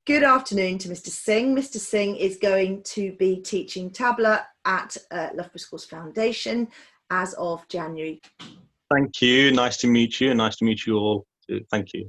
Good afternoon to Mr. Singh. Mr. Singh is going to be teaching tabla at Loughborough Schools Foundation as of January. Thank you. Nice to meet you, and nice to meet you all. Thank you.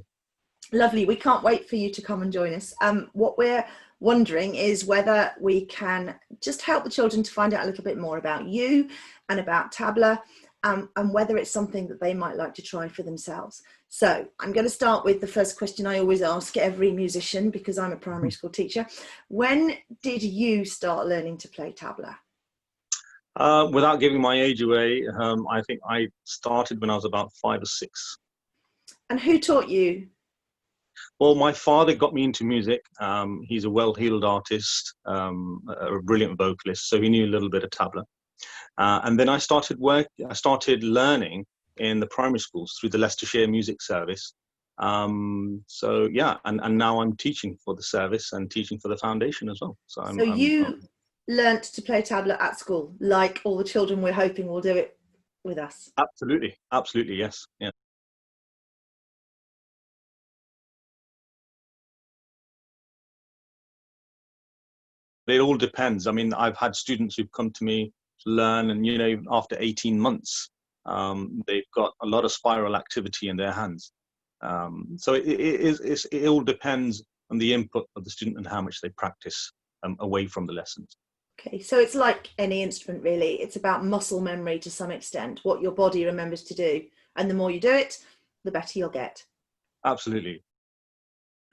Lovely. We can't wait for you to come and join us. What we're wondering is whether we can just help the children to find out a little bit more about you and about tabla, and whether it's something that they might like to try for themselves. So I'm going to start with the first question I always ask every musician, because I'm a primary school teacher. When did you start learning to play tabla? Without giving my age away, I think I started when I was about 5 or 6. And who taught you? Well, my father got me into music. He's a well-heeled artist, a brilliant vocalist, so he knew a little bit of tabla. And then I started learning in the primary schools through the Leicestershire Music Service. So yeah, and now I'm teaching for the service and teaching for the foundation as well. So you learnt to play tabla at school, like all the children we're hoping will do it with us? Absolutely, yes, yeah. It all depends. I mean, I've had students who've come to me to learn, and after 18 months, they've got a lot of spiral activity in their hands. So it all depends on the input of the student and how much they practice away from the lessons. Okay, so it's like any instrument, really. It's about muscle memory to some extent, what your body remembers to do. And the more you do it, the better you'll get. Absolutely.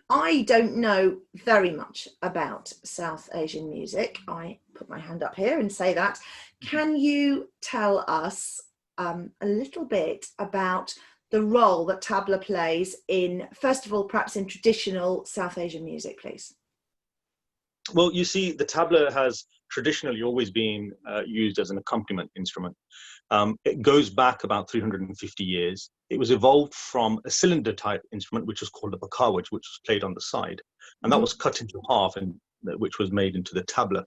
I don't know very much about South Asian music. I put my hand up here and say that. Can you tell us a little bit about the role that tabla plays in, first of all, perhaps in traditional South Asian music, please? Well, you see, the tabla has traditionally always been used as an accompaniment instrument. It goes back about 350 years. It was evolved from a cylinder type instrument, which was called a bakawaj, which was played on the side. And that was cut into half, and which was made into the tabla.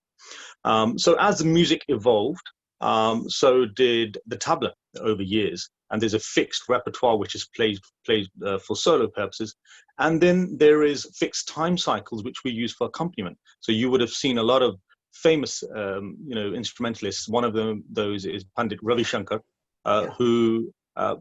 So as the music evolved, so did the tabla over years. And there's a fixed repertoire which is played for solo purposes. And then there is fixed time cycles which we use for accompaniment. So you would have seen a lot of famous instrumentalists. One of those is Pandit Ravi Shankar, who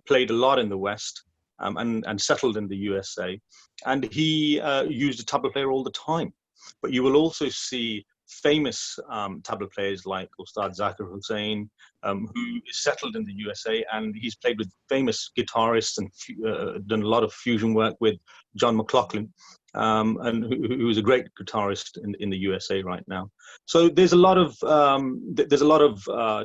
played a lot in the West and settled in the USA. And he used a tabla player all the time. But you will also see famous tabla players like Ustad Zakir Hussain, who is settled in the USA, and he's played with famous guitarists and done a lot of fusion work with John McLaughlin, and who is a great guitarist in the USA right now. So there's a lot of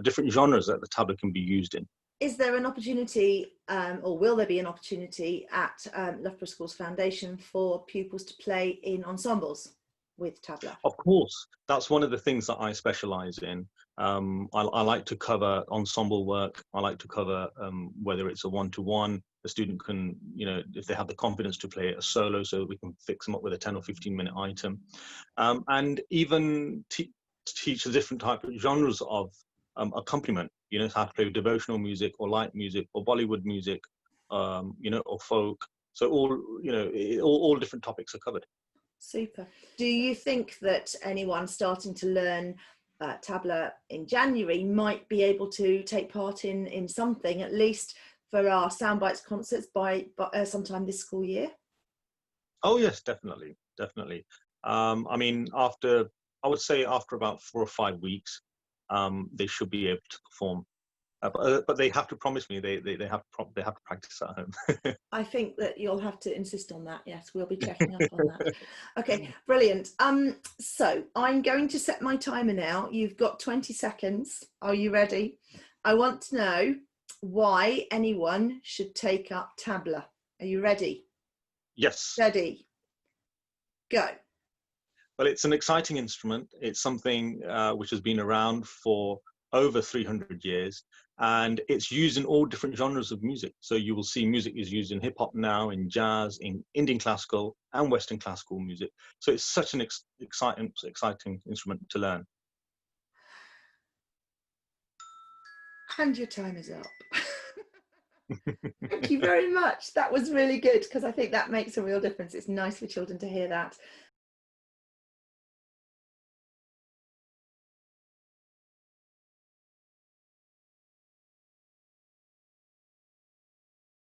different genres that the tabla can be used in. Is there an opportunity, or will there be an opportunity at Loughborough Schools Foundation for pupils to play in ensembles with tabla? Of course, that's one of the things that I specialize in. I like to cover ensemble work. I like to cover whether it's a one-to-one, the student can, if they have the confidence to play a solo, so we can fix them up with a 10 or 15-minute item. And even teach the different type of genres of accompaniment, how to play devotional music or light music or Bollywood music, or folk. So all different topics are covered. Super. Do you think that anyone starting to learn tabla in January might be able to take part in something, at least for our Soundbites concerts by sometime this school year? Oh yes, definitely. I mean, I would say after about 4 or 5 weeks, they should be able to perform. But they have to promise me they have to practice at home. I think that you'll have to insist on that. Yes, we'll be checking up on that. Okay, brilliant. So I'm going to set my timer now. You've got 20 seconds. Are you ready? I want to know why anyone should take up tabla. Are you ready? Yes. Ready. Go. Well, it's an exciting instrument. It's something which has been around for over 300 years, and it's used in all different genres of music. So you will see music is used in hip hop now, in jazz, in Indian classical and Western classical music. So it's such an exciting instrument to learn. And your time is up. Thank you very much. That was really good, because I think that makes a real difference. It's nice for children to hear that.